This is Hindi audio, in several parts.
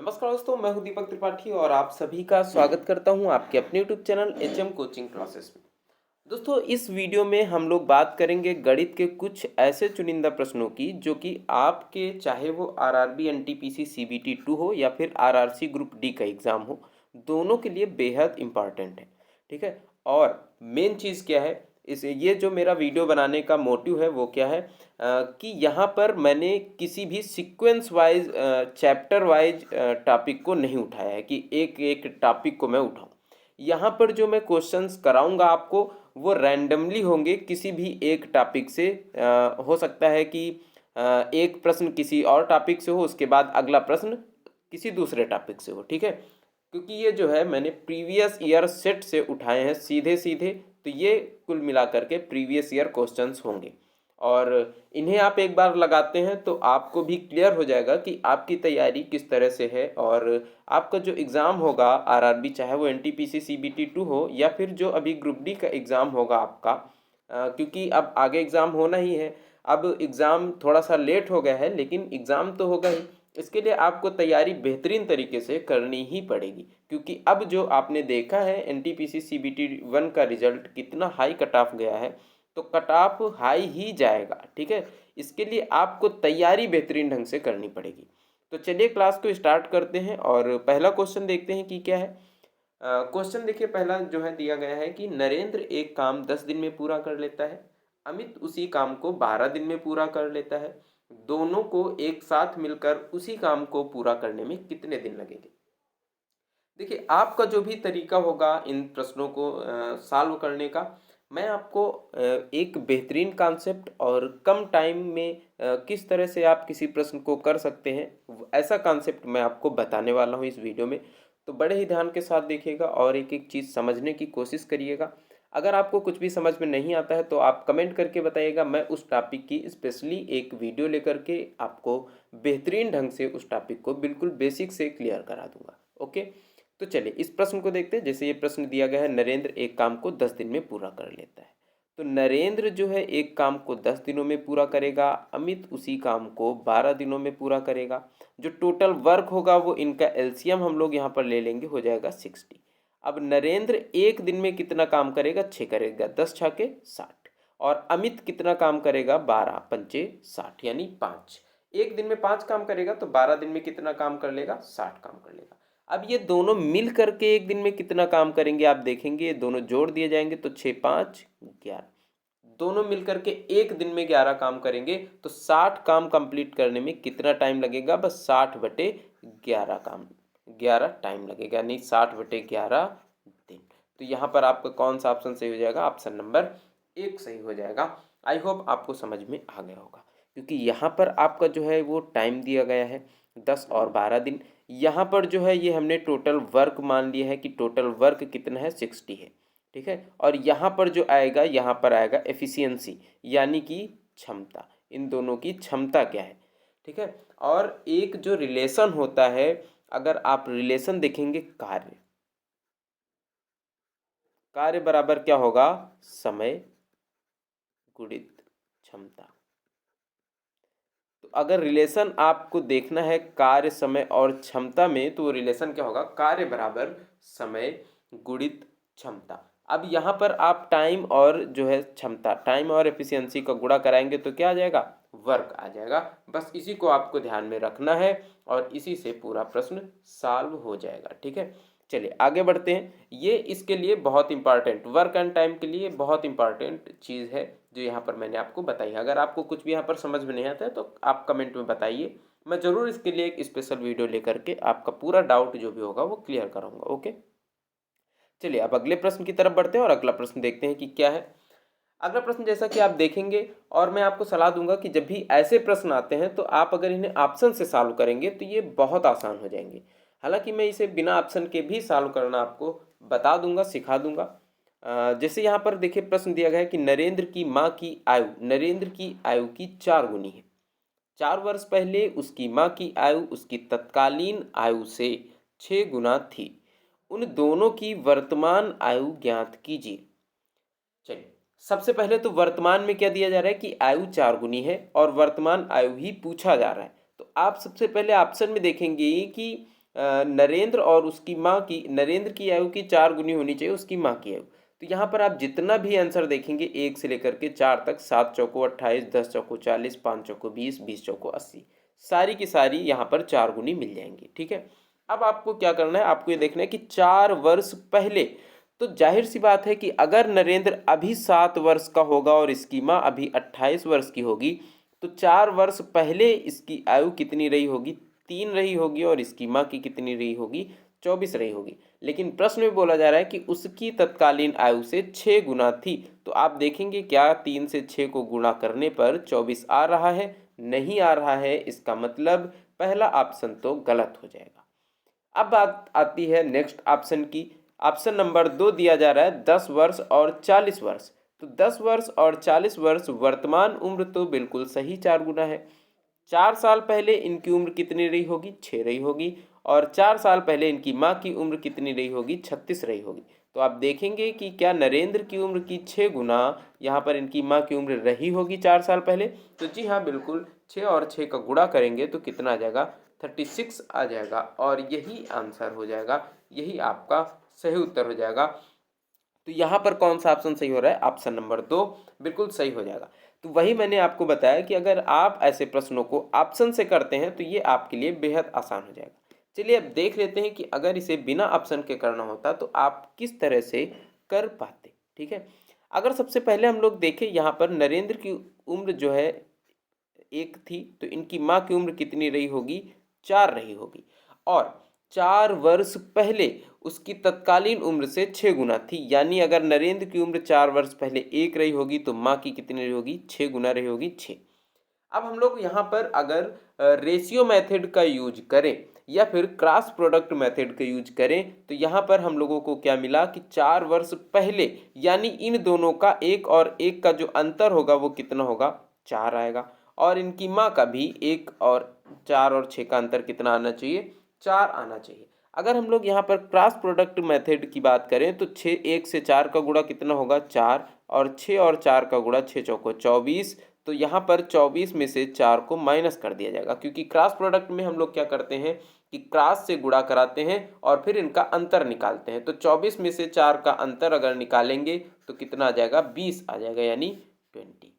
नमस्कार दोस्तों, मैं हूं दीपक त्रिपाठी और आप सभी का स्वागत करता हूं आपके अपने YouTube channel HM coaching classes में। दोस्तों, इस वीडियो में हम लोग बात करेंगे गणित के कुछ ऐसे चुनिंदा प्रश्नों की जो कि आपके चाहे वो आरआरबी एनटीपीसी सीबीटी 2 हो या फिर आरआरसी ग्रुप डी का एग्ज़ाम हो, दोनों के लिए बेहद इम्पॉर्टेंट है। ठीक है। और मेन चीज़ क्या है, इस ये जो मेरा वीडियो बनाने का मोटिव है वो क्या है, कि यहाँ पर मैंने किसी भी sequence wise chapter wise topic को नहीं उठाया है कि एक एक टॉपिक को मैं उठाऊँ। यहाँ पर जो मैं क्वेश्चंस कराऊंगा आपको वो रैंडमली होंगे किसी भी एक टॉपिक से। हो सकता है कि एक प्रश्न किसी और टॉपिक से हो, उसके बाद अगला प्रश्न किसी दूसरे टॉपिक से हो। ठीक है। क्योंकि ये जो है मैंने प्रीवियस ईयर सेट से उठाए हैं सीधे सीधे, तो ये कुल मिलाकर के प्रीवियस ईयर क्वेश्चंस होंगे। और इन्हें आप एक बार लगाते हैं तो आपको भी क्लियर हो जाएगा कि आपकी तैयारी किस तरह से है। और आपका जो एग्ज़ाम होगा आरआरबी, चाहे वो एनटीपीसी सीबीटी 2 हो या फिर जो अभी ग्रुप डी का एग्ज़ाम होगा आपका, क्योंकि अब आगे एग्ज़ाम होना ही है। अब एग्ज़ाम थोड़ा सा लेट हो गया है लेकिन एग्ज़ाम तो होगा ही। इसके लिए आपको तैयारी बेहतरीन तरीके से करनी ही पड़ेगी, क्योंकि अब जो आपने देखा है एनटीपीसी सीबीटी 1 का रिजल्ट कितना हाई कट ऑफ गया है, तो कट ऑफ हाई ही जाएगा। ठीक है। इसके लिए आपको तैयारी बेहतरीन ढंग से करनी पड़ेगी। तो चलिए क्लास को स्टार्ट करते हैं और पहला क्वेश्चन देखते हैं कि क्या है। क्वेश्चन देखिए, पहला जो है दिया गया है कि नरेंद्र एक काम 10 दिन में पूरा कर लेता है, अमित उसी काम को 12 दिन में पूरा कर लेता है। दोनों को एक साथ मिलकर उसी काम को पूरा करने में कितने दिन लगेंगे। देखिए, आपका जो भी तरीका होगा इन प्रश्नों को सॉल्व करने का, मैं आपको एक बेहतरीन कॉन्सेप्ट और कम टाइम में किस तरह से आप किसी प्रश्न को कर सकते हैं, ऐसा कॉन्सेप्ट मैं आपको बताने वाला हूँ इस वीडियो में। तो बड़े ही ध्यान के साथ देखिएगा और एक एक चीज़ समझने की कोशिश करिएगा। अगर आपको कुछ भी समझ में नहीं आता है तो आप कमेंट करके बताइएगा, मैं उस टॉपिक की स्पेशली एक वीडियो लेकर के आपको बेहतरीन ढंग से उस टॉपिक को बिल्कुल बेसिक से क्लियर करा दूंगा। ओके। तो चलिए इस प्रश्न को देखते हैं। जैसे ये प्रश्न दिया गया है, नरेंद्र एक काम को 10 दिन में पूरा कर लेता है। तो नरेंद्र जो है एक काम को 10 दिनों में पूरा करेगा, अमित उसी काम को 12 दिनों में पूरा करेगा। जो टोटल वर्क होगा वो इनका एलसीएम हम लोग यहाँ पर ले लेंगे, हो जाएगा 60। अब नरेंद्र एक दिन में कितना काम करेगा, 6 करेगा, 10 छके 60। और अमित कितना काम करेगा, 12 पंचे 60 यानी 5। एक दिन में 5 काम करेगा तो 12 दिन में कितना काम कर लेगा, 60 काम कर लेगा। अब ये दोनों मिल करके एक दिन में कितना काम करेंगे आप देखेंगे, ये दोनों जोड़ दिए जाएंगे तो 6 5 11। दोनों मिल करके एक दिन में 11 काम करेंगे तो 60 काम कंप्लीट करने में कितना टाइम लगेगा, बस 60/11 काम, 11 टाइम लगेगा, यानी 60/11 दिन। तो यहाँ पर आपका कौन सा ऑप्शन सही हो जाएगा, ऑप्शन नंबर 1 सही हो जाएगा। आई होप आपको समझ में आ गया होगा, क्योंकि यहाँ पर आपका जो है वो टाइम दिया गया है 10 और 12 दिन। यहाँ पर जो है ये हमने टोटल वर्क मान लिया है कि टोटल वर्क कितना है, 60 है। ठीक है। और यहाँ पर जो आएगा, यहाँ पर आएगा एफिशिएंसी, यानी कि क्षमता। इन दोनों की क्षमता क्या है। ठीक है। और एक जो रिलेशन होता है, अगर आप रिलेशन देखेंगे, कार्य कार्य बराबर क्या होगा, समय गुणित क्षमता। तो अगर रिलेशन आपको देखना है कार्य, समय और क्षमता में, तो वो रिलेशन क्या होगा, कार्य बराबर समय गुणित क्षमता। अब यहाँ पर आप टाइम और जो है क्षमता, टाइम और एफिशिएंसी का गुणा कराएंगे तो क्या आ जाएगा, वर्क आ जाएगा। बस इसी को आपको ध्यान में रखना है और इसी से पूरा प्रश्न सॉल्व हो जाएगा। ठीक है। चलिए आगे बढ़ते हैं। ये इसके लिए बहुत इंपॉर्टेंट, वर्क एंड टाइम के लिए बहुत इंपॉर्टेंट चीज़ है जो यहाँ पर मैंने आपको बताई है। अगर आपको कुछ भी यहाँ पर समझ में नहीं आता है तो आप कमेंट में बताइए, मैं ज़रूर इसके लिए एक स्पेशल वीडियो लेकर के आपका पूरा डाउट जो भी होगा वो क्लियर करूँगा। ओके। चलिए अब अगले प्रश्न की तरफ बढ़ते हैं और अगला प्रश्न देखते हैं कि क्या है। अगला प्रश्न जैसा कि आप देखेंगे, और मैं आपको सलाह दूंगा कि जब भी ऐसे प्रश्न आते हैं तो आप अगर इन्हें ऑप्शन से सॉल्व करेंगे तो ये बहुत आसान हो जाएंगे। हालांकि मैं इसे बिना ऑप्शन के भी सॉल्व करना आपको बता दूंगा, सिखा दूंगा। जैसे यहाँ पर देखिए प्रश्न दिया गया है कि नरेंद्र की माँ की आयु नरेंद्र की आयु की 4 गुनी है। 4 वर्ष पहले उसकी माँ की आयु उसकी तत्कालीन आयु से 6 गुना थी। उन दोनों की वर्तमान आयु ज्ञात कीजिए। चलिए, सबसे पहले तो वर्तमान में क्या दिया जा रहा है कि आयु 4 गुनी है और वर्तमान आयु ही पूछा जा रहा है। तो आप सबसे पहले ऑप्शन में देखेंगे कि नरेंद्र और उसकी माँ की, नरेंद्र की आयु की 4 गुनी होनी चाहिए उसकी माँ की आयु। तो यहाँ पर आप जितना भी आंसर देखेंगे 1 से लेकर के 4 तक, 7 चौको 28, 10 चौको 40, 5 चौको 20, 20 चौको 80, सारी की सारी यहाँ पर 4 गुनी मिल जाएंगी। ठीक है, अब आपको क्या करना है, आपको ये देखना है कि 4 वर्ष पहले, तो जाहिर सी बात है कि अगर नरेंद्र अभी 7 वर्ष का होगा और इसकी माँ अभी 28 वर्ष की होगी, तो 4 वर्ष पहले इसकी आयु कितनी रही होगी, 3 रही होगी, और इसकी माँ की कितनी रही होगी, 24 रही होगी। लेकिन प्रश्न में बोला जा रहा है कि उसकी तत्कालीन आयु से 6 गुना थी। तो आप देखेंगे क्या 3 से 6 को गुणा करने पर 24 आ रहा है, नहीं आ रहा है, इसका मतलब पहला ऑप्शन तो गलत हो जाएगा। अब बात आती है नेक्स्ट ऑप्शन की। ऑप्शन नंबर 2 दिया जा रहा है 10 वर्ष और 40 वर्ष। तो 10 वर्ष और 40 वर्ष वर्तमान उम्र तो बिल्कुल सही 4 गुना है। 4 साल पहले इनकी उम्र कितनी रही होगी, 6 रही होगी, और 4 साल पहले इनकी माँ की उम्र कितनी रही होगी, 36 रही होगी। तो आप देखेंगे कि क्या नरेंद्र की उम्र की 6 गुना यहाँ पर इनकी माँ की उम्र रही होगी 4 साल पहले। तो जी हाँ, बिल्कुल 6 और 6 का गुणा करेंगे तो कितना आ जाएगा, 36 आ जाएगा, और यही आंसर हो जाएगा, यही आपका सही उत्तर हो जाएगा। तो यहाँ पर कौन सा ऑप्शन सही हो रहा है, ऑप्शन नंबर 2 बिल्कुल सही हो जाएगा। तो वही मैंने आपको बताया कि अगर आप ऐसे प्रश्नों को ऑप्शन से करते हैं तो ये आपके लिए बेहद आसान हो जाएगा। चलिए अब देख लेते हैं कि अगर इसे बिना ऑप्शन के करना होता तो आप किस तरह से कर पाते। ठीक है, अगर सबसे पहले हम लोग देखें, यहाँ पर नरेंद्र की उम्र जो है 1 थी, तो इनकी माँ की उम्र कितनी रही होगी, 4 रही होगी, और 4 वर्ष पहले उसकी तत्कालीन उम्र से 6 गुना थी। यानी अगर नरेंद्र की उम्र 4 वर्ष पहले 1 रही होगी तो माँ की कितनी रही होगी, 6 गुना रही होगी, 6। अब हम लोग यहाँ पर अगर रेशियो मेथड का यूज करें या फिर क्रॉस प्रोडक्ट मेथड का यूज करें, तो यहाँ पर हम लोगों को क्या मिला कि 4 वर्ष पहले, यानी इन दोनों का 1 और 1 का जो अंतर होगा वो कितना होगा, 4 आएगा, और इनकी माँ का भी 1 और 4 और 6 का अंतर कितना आना चाहिए, 4 आना चाहिए। अगर हम लोग यहाँ पर क्रॉस प्रोडक्ट मेथड की बात करें तो 6, 1 से 4 का गुणा कितना होगा, 4, और 6 और 4 का गुणा 6 चौको 24। तो यहाँ पर 24 में से 4 को माइनस कर दिया जाएगा, क्योंकि क्रॉस प्रोडक्ट में हम लोग क्या करते हैं कि क्रॉस से गुणा कराते हैं और फिर इनका अंतर निकालते हैं। तो 24 में से 4 का अंतर अगर निकालेंगे तो कितना आ जाएगा, 20 आ जाएगा, यानी 20।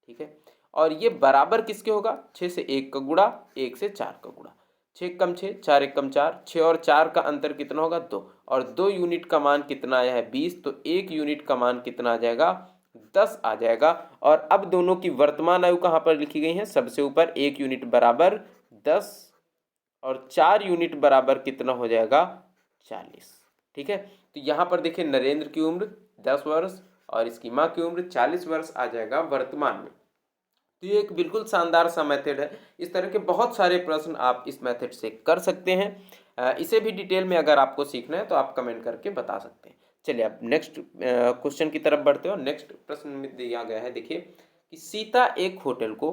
ठीक है, और ये बराबर किसके होगा, 6 से 1 का गुणा, 1 से 4 का गुणा, 6 कम 6, 4 1 कम 4, 6 और 4 का अंतर कितना होगा, 2, और 2 यूनिट का मान कितना आया है, 20, तो 1 यूनिट का मान कितना आ जाएगा, 10 आ जाएगा। और अब दोनों की वर्तमान आयु कहाँ पर लिखी गई है, सबसे ऊपर 1 यूनिट बराबर 10 और 4 यूनिट बराबर कितना हो जाएगा, 40। ठीक है, तो यहाँ पर देखिए नरेंद्र की उम्र 10 वर्ष और इसकी माँ की उम्र 40 वर्ष आ जाएगा वर्तमान में। तो ये एक बिल्कुल शानदार सा मेथड है। इस तरह के बहुत सारे प्रश्न आप इस मेथड से कर सकते हैं। इसे भी डिटेल में अगर आपको सीखना है तो आप कमेंट करके बता सकते हैं। चलिए अब नेक्स्ट क्वेश्चन की तरफ बढ़ते हैं, और नेक्स्ट प्रश्न में दिया गया है, देखिए कि सीता एक होटल को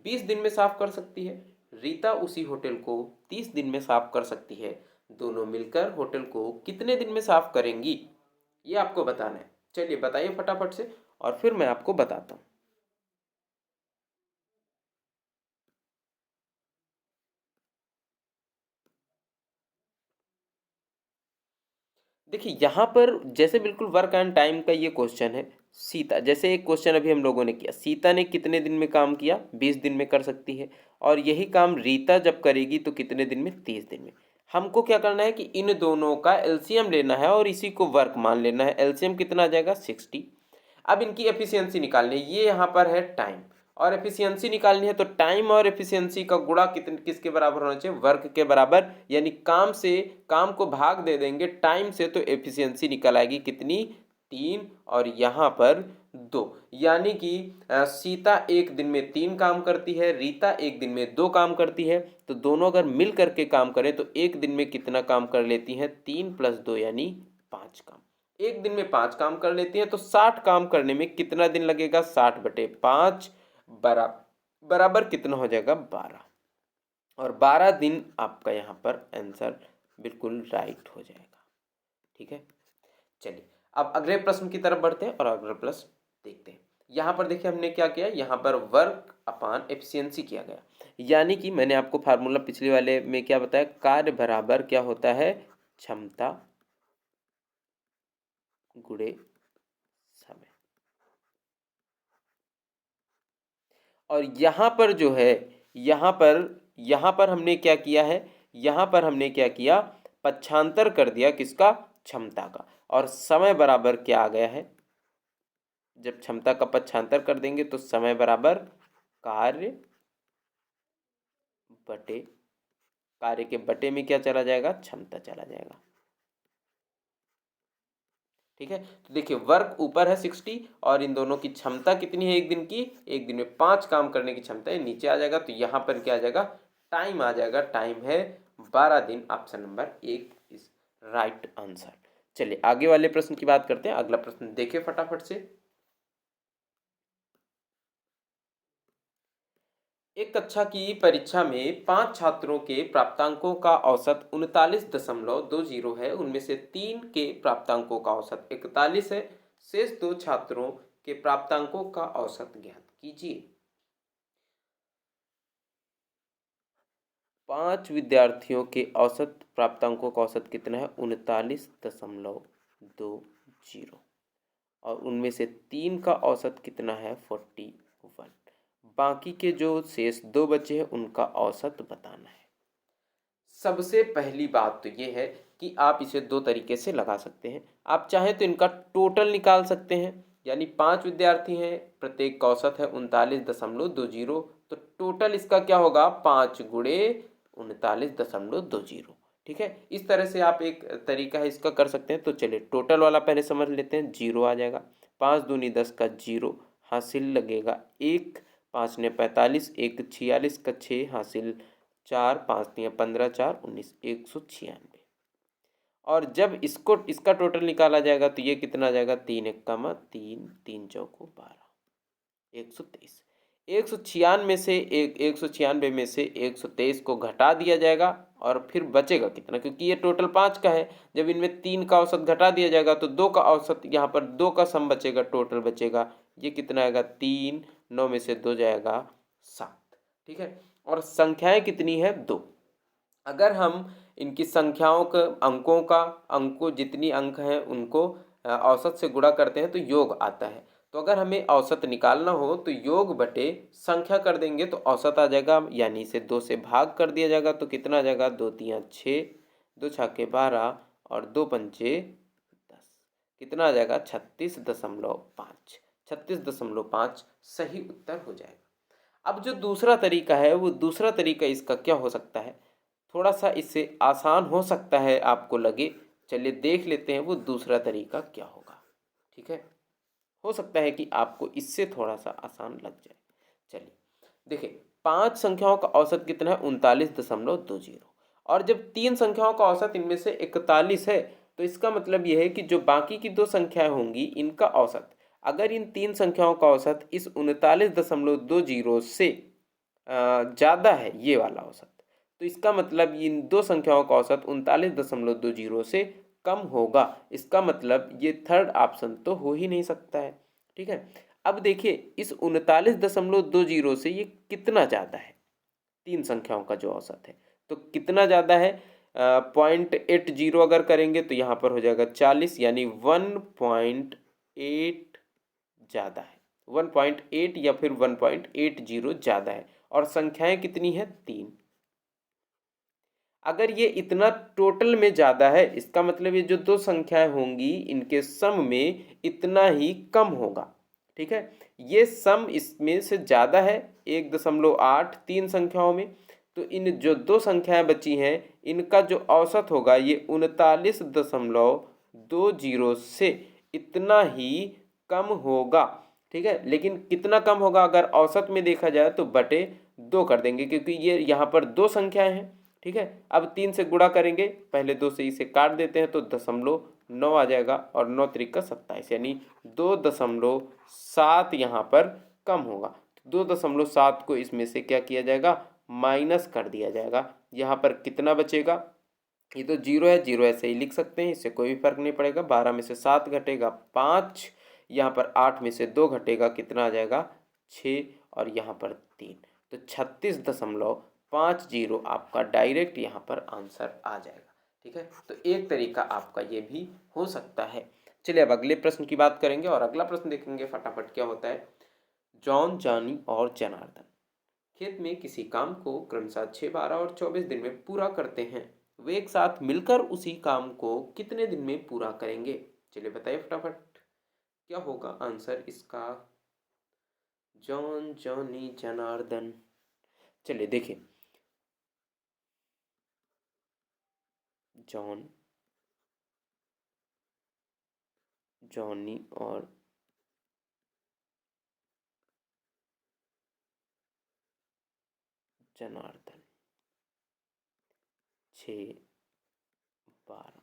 20 दिन में साफ कर सकती है, रीता उसी होटल को 30 दिन में साफ कर सकती है, दोनों मिलकर होटल को कितने दिन में साफ करेंगी, ये आपको बताना है। चलिए बताइए फटाफट से, और फिर मैं आपको बताता हूँ। देखिए यहाँ पर जैसे बिल्कुल वर्क एंड टाइम का ये क्वेश्चन है, सीता जैसे एक क्वेश्चन अभी हम लोगों ने किया, सीता ने कितने दिन में काम किया, 20 दिन में कर सकती है, और यही काम रीता जब करेगी तो कितने दिन में, 30 दिन में। हमको क्या करना है कि इन दोनों का एलसीएम लेना है और इसी को वर्क मान लेना है। एलसीएम कितना आ जाएगा, 60। अब इनकी एफिशिएंसी निकालनी है, ये यहाँ पर है टाइम, और एफिशिएंसी निकालनी है तो टाइम और एफिशिएंसी का गुणा कितने किसके बराबर होना चाहिए, वर्क के बराबर। यानी काम से काम को भाग दे देंगे टाइम से तो एफिशिएंसी निकल आएगी कितनी, 3, और यहाँ पर 2। यानी कि सीता एक दिन में 3 काम करती है, रीता एक दिन में 2 काम करती है। तो दोनों अगर मिल करके काम करें तो एक दिन में कितना काम कर लेती हैं, 3 + 2 यानी 5 काम। एक दिन में 5 काम कर लेती हैं, तो 60 काम करने में कितना दिन लगेगा, 60/5 बराबर कितना हो जाएगा, 12। और 12 दिन आपका यहाँ पर आंसर बिल्कुल राइट हो जाएगा। ठीक है, चलिए अब अगले प्रश्न की तरफ बढ़ते हैं और अगला प्रश्न देखते हैं। यहाँ पर देखिए हमने क्या किया, यहाँ पर वर्क अपान एफिशिएंसी किया गया। यानी कि मैंने आपको फार्मूला पिछले वाले में क्या बताया, कार्य बराबर क्या होता है, क्षमता गुणे समय। और यहाँ पर जो है, यहाँ पर हमने क्या किया है, यहाँ पर हमने क्या किया, पक्षांतर कर दिया किसका, क्षमता का। और समय बराबर क्या आ गया है, जब क्षमता का पक्षांतर कर देंगे तो समय बराबर कार्य बटे, कार्य के बटे में क्या चला जाएगा, क्षमता चला जाएगा। ठीक है, तो देखिए वर्क ऊपर है 60 और इन दोनों की क्षमता कितनी है एक दिन की, एक दिन में 5 काम करने की क्षमता है, नीचे आ जाएगा। तो यहाँ पर क्या आ जाएगा, टाइम आ जाएगा, टाइम है 12 दिन। Option number 1 is right answer. चलिए आगे वाले प्रश्न की बात करते हैं। अगला प्रश्न देखिए फटाफट से। एक कक्षा की परीक्षा में 5 छात्रों के प्राप्तांकों का औसत 39.20 है। उनमें से 3 के प्राप्तांकों का औसत 41 है। शेष 2 छात्रों के प्राप्तांकों का औसत ज्ञात कीजिए। 5 विद्यार्थियों के औसत प्राप्तांकों का औसत कितना है, 39.20, और उनमें से 3 का औसत कितना है, 41। बाकी के जो शेष 2 बचे हैं उनका औसत बताना है। सबसे पहली बात तो ये है कि आप इसे 2 तरीके से लगा सकते हैं। आप चाहें तो इनका टोटल निकाल सकते हैं, यानी 5 विद्यार्थी हैं, प्रत्येक का औसत है 39.20, तो टोटल इसका क्या होगा, 5 गुणे 39.20। ठीक है, इस तरह से आप एक तरीका है इसका कर सकते हैं। तो चलिए टोटल वाला पहले समझ लेते हैं। 0 आ जाएगा, 5 दूनी 10 का 0 हासिल लगेगा 1, 5 ने 45, 1 46 का 6 हासिल 4, 5 तिया 15, 4 19, 196। और जब इसको इसका टोटल निकाला जाएगा तो ये कितना आ जाएगा, 3 एक्का 3, 3 चौको 12, 123। 196 में से 123 को घटा दिया जाएगा और फिर बचेगा कितना, क्योंकि ये टोटल 5 का है। जब इनमें 3 का औसत घटा दिया जाएगा तो 2 का औसत, यहाँ पर 2 का सम बचेगा, टोटल बचेगा। ये कितना आएगा, 3, 9 में से 2 जाएगा 7। ठीक है, और संख्याएं कितनी है, 2। अगर हम इनकी संख्याओं का, अंकों जितनी अंक हैं उनको औसत से गुणा करते हैं तो योग आता है। तो अगर हमें औसत निकालना हो तो योग बटे संख्या कर देंगे तो औसत आ जाएगा, यानी इसे 2 से भाग कर दिया जाएगा तो कितना आ जाएगा, 2 तिया 6, 2 छक्के 12 और 2 पंचे 10, कितना आ जाएगा, 36.5। 36.5 सही उत्तर हो जाएगा। अब जो दूसरा तरीका है, वो दूसरा तरीका इसका क्या हो सकता है, थोड़ा सा इससे आसान हो सकता है आपको लगे। चलिए देख लेते हैं वो दूसरा तरीका क्या होगा। ठीक है, हो सकता है कि आपको इससे थोड़ा सा आसान लग जाए। चलिए देखिए, 5 संख्याओं का औसत कितना है, 39.20, और जब 3 संख्याओं का औसत इनमें से 41 है तो इसका मतलब यह है कि जो बाकी की 2 संख्याएं होंगी इनका औसत, अगर इन 3 संख्याओं का औसत इस 39.20 से ज़्यादा है, ये वाला औसत, तो इसका मतलब इन 2 संख्याओं का औसत 39.20 से कम होगा। इसका मतलब ये थर्ड ऑप्शन तो हो ही नहीं सकता है। ठीक है, अब देखिए इस 39.20 से ये कितना ज़्यादा है, 3 संख्याओं का जो औसत है, तो कितना ज़्यादा है, 0.80 अगर करेंगे तो यहाँ पर हो जाएगा 40, यानी 1.8 ज़्यादा है, 1.8 या फिर 1.80 ज़्यादा है। और संख्याएं कितनी है, 3। अगर ये इतना टोटल में ज़्यादा है, इसका मतलब ये जो 2 संख्याएं होंगी इनके सम में इतना ही कम होगा। ठीक है, ये सम इसमें से ज़्यादा है 1.8 3 संख्याओं में, तो इन जो 2 संख्याएं बची हैं इनका जो औसत होगा ये 39.20 से इतना ही कम होगा। ठीक है, लेकिन कितना कम होगा, अगर औसत में देखा जाए तो बटे 2 कर देंगे, क्योंकि ये यहाँ पर 2 संख्याएं हैं। ठीक है, अब 3 से गुणा करेंगे, पहले 2 से इसे काट देते हैं तो 0.9 आ जाएगा, और 9 त्रिक 27, यानी 2.7 यहाँ पर कम होगा। 2.7 को इसमें से क्या किया जाएगा, माइनस कर दिया जाएगा। यहाँ पर कितना बचेगा, ये तो 0 है, 0 ऐसे ही लिख सकते हैं, इससे कोई भी फर्क नहीं पड़ेगा। 12 में से 7 घटेगा 5, यहाँ पर 8 में से 2 घटेगा, कितना आ जाएगा 6, और यहाँ पर 3। तो 36.50 आपका डायरेक्ट यहाँ पर आंसर आ जाएगा। ठीक है, तो एक तरीका आपका ये भी हो सकता है। चलिए अब अगले प्रश्न की बात करेंगे और अगला प्रश्न देखेंगे फटाफट क्या होता है। जॉन, जानी और जनार्दन खेत में किसी काम को क्रमशः 6, 12 और 24 दिन में पूरा करते हैं। वे एक साथ मिलकर उसी काम को कितने दिन में पूरा करेंगे? चलिए बताइए फटाफट क्या होगा आंसर इसका। John, Johnny, Janardan. चलिए देखिए, जॉन, जॉनी और जनार्दन 6, 12,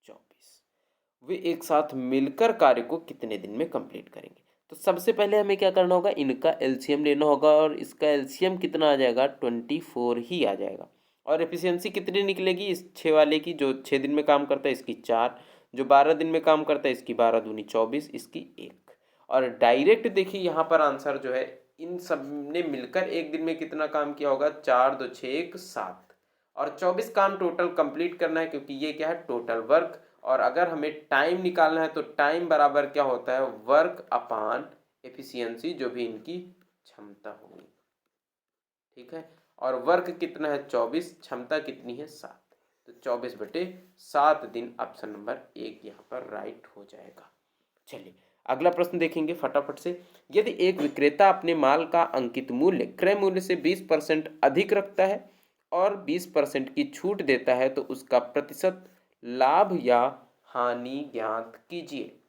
24 वे एक साथ मिलकर कार्य को कितने दिन में कंप्लीट करेंगे? तो सबसे पहले हमें क्या करना होगा, इनका एलसीएम लेना होगा और इसका एलसीएम कितना आ जाएगा, 24 ही आ जाएगा। और एफिशिएंसी कितनी निकलेगी इस 6 वाले की, जो 6 दिन में काम करता है इसकी 4, जो 12 दिन में काम करता है इसकी 12 दूनी 24, इसकी 1। और डायरेक्ट देखिए यहाँ पर आंसर जो है, इन सब ने मिलकर एक दिन में कितना काम किया होगा, 4, 2, 6, 1, 7 और 24 काम टोटल कंप्लीट करना है, क्योंकि ये क्या है, टोटल वर्क। और अगर हमें टाइम निकालना है तो टाइम बराबर क्या होता है, वर्क अपान एफिशिएंसी, जो भी इनकी क्षमता होगी। ठीक है, और वर्क कितना है 24, क्षमता कितनी है 7, तो 24/7 दिन ऑप्शन नंबर 1 यहाँ पर राइट हो जाएगा। चलिए अगला प्रश्न देखेंगे फटाफट से। यदि एक विक्रेता अपने माल का अंकित मूल्य क्रय मूल्य से 20% अधिक रखता है और 20% की छूट देता है तो उसका प्रतिशत लाभ या हानि ज्ञात कीजिए।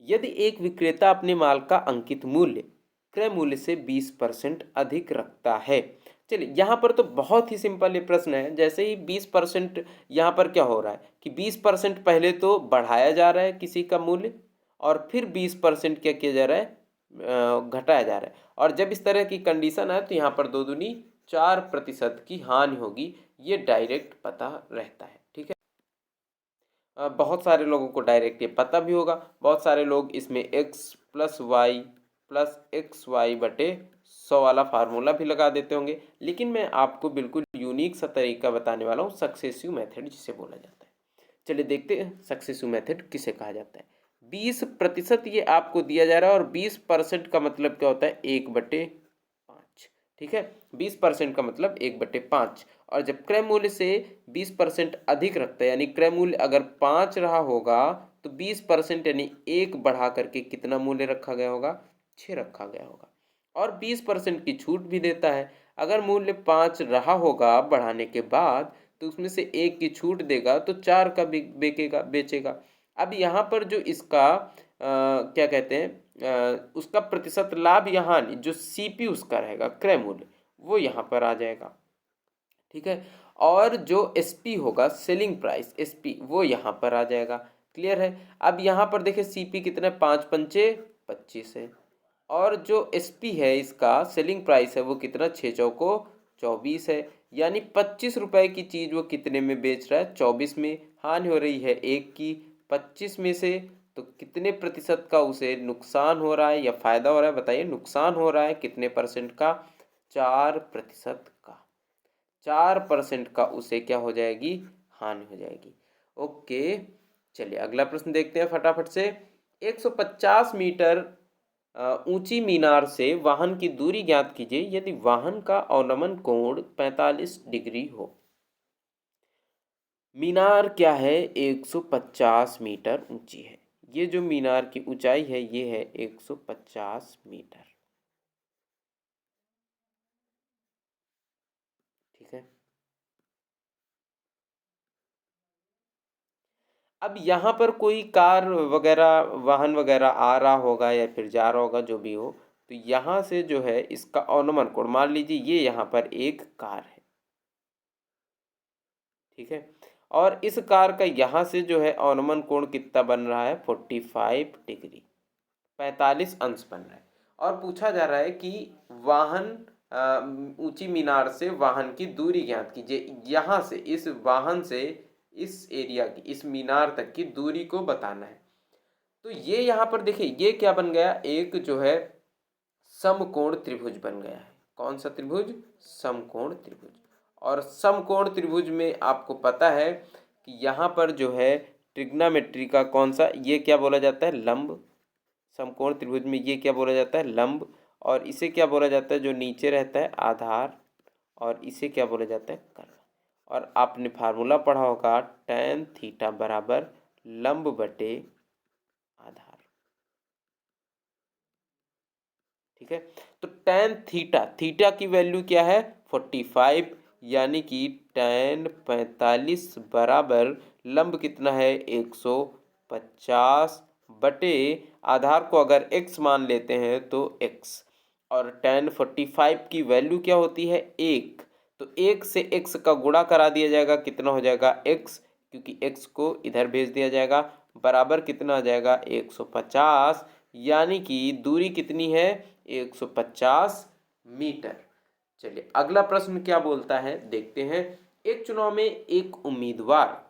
यदि एक विक्रेता अपने माल का अंकित मूल्य क्रय मूल्य से 20% अधिक रखता है। चलिए यहाँ पर तो बहुत ही सिंपल ये प्रश्न है। जैसे ही 20% यहाँ पर क्या हो रहा है कि 20% पहले तो बढ़ाया जा रहा है किसी का मूल्य और फिर 20% क्या किया जा रहा है, घटाया जा रहा है। और जब इस तरह की कंडीशन है तो यहाँ पर 2 दूनी 4% की हानि होगी, ये डायरेक्ट पता रहता है। ठीक है, बहुत सारे लोगों को डायरेक्ट ये पता भी होगा। बहुत सारे लोग इसमें x+y+xy/100 वाला फार्मूला भी लगा देते होंगे, लेकिन मैं आपको बिल्कुल यूनिक सा तरीका बताने वाला हूँ, सक्सेसिव मेथड जिसे बोला जाता है। चलिए देखते हैं सक्सेसिव मेथड किसे कहा जाता है। 20% ये आपको दिया जा रहा है और 20% का मतलब क्या होता है, 1/5। ठीक है, 20% का मतलब 1/5। और जब क्रय मूल्य से 20% अधिक रखता है, यानी क्रय मूल्य अगर 5 रहा होगा तो 20% यानी 1 बढ़ा करके कितना मूल्य रखा गया होगा, 6 रखा गया होगा। और 20% की छूट भी देता है। अगर मूल्य 5 रहा होगा बढ़ाने के बाद तो उसमें से 1 की छूट देगा तो 4 का बेचेगा। अब यहाँ पर जो इसका क्या कहते हैं, उसका प्रतिशत लाभ या हानि, जो सीपी उसका रहेगा क्रय मूल्य, वो यहाँ पर आ जाएगा। ठीक है, और जो एसपी होगा सेलिंग प्राइस एसपी, वो यहाँ पर आ जाएगा। क्लियर है। अब यहाँ पर देखिए सीपी कितना है, 5×5 = 25 है। और जो एसपी है इसका सेलिंग प्राइस है वो कितना, 6×4 = 24 है। यानी 25 रुपए की चीज़ वो कितने में बेच रहा है, 24 में। हानि हो रही है 1 की, 25 में से तो कितने प्रतिशत का उसे नुकसान हो रहा है या फायदा हो रहा है, बताइए। नुकसान हो रहा है कितने परसेंट का, 4% का। 4% का उसे क्या हो जाएगी, हानि हो जाएगी। ओके, चलिए अगला प्रश्न देखते हैं फटाफट से। 150 मीटर ऊंची मीनार से वाहन की दूरी ज्ञात कीजिए यदि वाहन का अवनमन कोण 45 डिग्री हो। मीनार क्या है, 150 मीटर ऊंची है। ये जो मीनार की ऊंचाई है ये है 150 मीटर। ठीक है, अब यहाँ पर कोई कार वगैरह वाहन वगैरह आ रहा होगा या फिर जा रहा होगा, जो भी हो, तो यहाँ से जो है इसका अवनमन कोण, मान लीजिए ये यहाँ पर एक कार है। ठीक है, और इस कार का यहाँ से जो है अवनमन कोण कितना बन रहा है, 45 डिग्री, 45 अंश बन रहा है। और पूछा जा रहा है कि वाहन ऊंची मीनार से वाहन की दूरी ज्ञात कीजिए। यहाँ से इस वाहन से इस एरिया की, इस मीनार तक की दूरी को बताना है। तो ये यहाँ पर देखिए ये क्या बन गया, एक जो है समकोण त्रिभुज बन गया है। कौन सा त्रिभुज? समकोण त्रिभुज। और समकोण त्रिभुज में आपको पता है कि यहाँ पर जो है ट्रिग्नोमेट्री का कौन सा, ये क्या बोला जाता है? लंब। समकोण त्रिभुज में ये क्या बोला जाता है? लंब। और इसे क्या बोला जाता है जो नीचे रहता है? आधार। और इसे क्या बोला जाता है? कर्ण। और आपने फार्मूला पढ़ा होगा tan थीटा बराबर लंब बटे आधार। ठीक है, तो tan थीटा, थीटा की वैल्यू क्या है? 45, यानी कि tan 45 बराबर लंब कितना है? 150 बटे आधार को अगर x मान लेते हैं तो x। और tan 45 की वैल्यू क्या होती है? 1। तो 1 से x का गुणा करा दिया जाएगा, कितना हो जाएगा? x, क्योंकि x को इधर भेज दिया जाएगा, बराबर कितना आ जाएगा? 150, यानी कि दूरी कितनी है? 150 मीटर। चलिए अगला प्रश्न क्या बोलता है देखते हैं। एक चुनाव में एक उम्मीदवार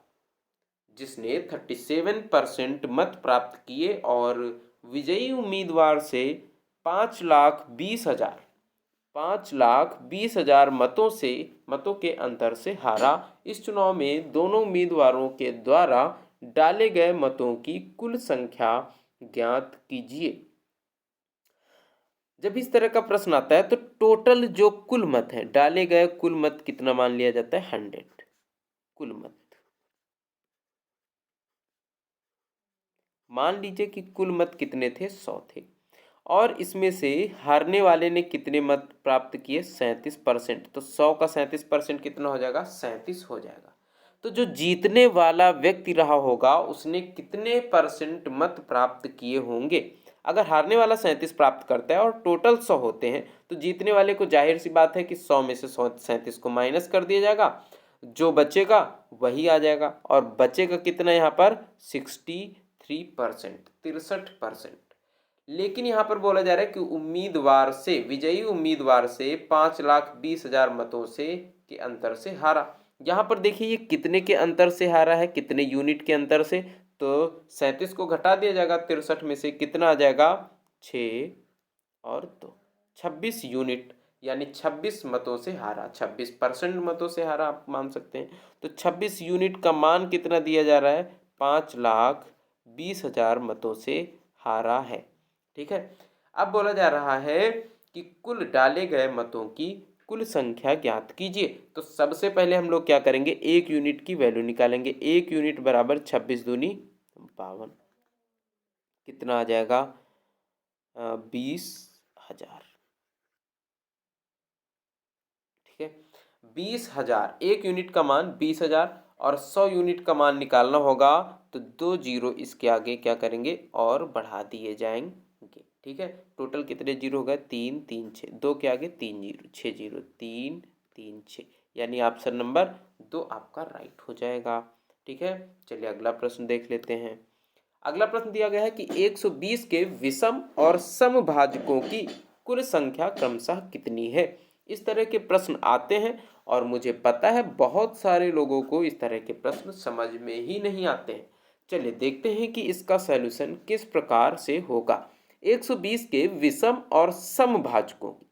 जिसने 37% मत प्राप्त किए और विजयी उम्मीदवार से 5,20,000 5,20,000 मतों के अंतर से हारा। इस चुनाव में दोनों उम्मीदवारों के द्वारा डाले गए मतों की कुल संख्या ज्ञात कीजिए। जब इस तरह का प्रश्न आता है तो टोटल जो कुल मत है, डाले गए कुल मत कितना मान लिया जाता है? 100 कुल मत। मान लीजिए कि कुल मत कितने थे? 100 थे। और इसमें से हारने वाले ने कितने मत प्राप्त किए? 37%। तो 100 का 37% कितना हो जाएगा? 37 हो जाएगा। तो जो जीतने वाला व्यक्ति रहा होगा उसने कितने परसेंट मत प्राप्त किए होंगे? अगर हारने वाला 37 प्राप्त करता है और टोटल 100 होते हैं तो जीतने वाले को जाहिर सी बात है कि 100 में से 37 को माइनस कर दिया जाएगा, जो बचेगा वही आ जाएगा। और बचेगा कितना यहाँ पर? 63%, 63%। लेकिन यहाँ पर बोला जा रहा है कि उम्मीदवार से, विजयी उम्मीदवार से 5,20,000 मतों से के अंतर से हारा। यहाँ पर देखिए ये कितने के अंतर से हारा है? कितने यूनिट के अंतर से? तो 37 को घटा दिया जाएगा 63 में से, कितना आ जाएगा? 6 और 2, 26 यूनिट, यानी 26 मतों से हारा। 26% मतों से हारा आप मान सकते हैं। तो 26 यूनिट का मान कितना दिया जा रहा है? 5,20,000 मतों से हारा है। ठीक है, अब बोला जा रहा है कि कुल डाले गए मतों की कुल संख्या ज्ञात कीजिए। तो सबसे पहले हम लोग क्या करेंगे? एक यूनिट की वैल्यू निकालेंगे। एक यूनिट बराबर 26 दूनी 52, कितना आ जाएगा? 20,000। ठीक है, 20,000, एक यूनिट का मान 20,000 और 100 यूनिट का मान निकालना होगा तो 2 जीरो इसके आगे क्या करेंगे? और बढ़ा दिए जाएंगे। ठीक है, टोटल कितने जीरो हो गए? 3 3 6, 2 के आगे 3 जीरो, 6 जीरो, 3 3 6, यानी ऑप्शन नंबर 2 आपका राइट हो जाएगा। ठीक है, चलिए अगला प्रश्न देख लेते हैं। अगला प्रश्न दिया गया है कि 120 के विषम और समभाजकों की कुल संख्या क्रमशः कितनी है? इस तरह के प्रश्न आते हैं और मुझे पता है बहुत सारे लोगों को इस तरह के प्रश्न समझ में ही नहीं आते हैं। चलिए देखते हैं कि इसका सॉल्यूशन किस प्रकार से होगा। 120 के विषम और समभाजकों की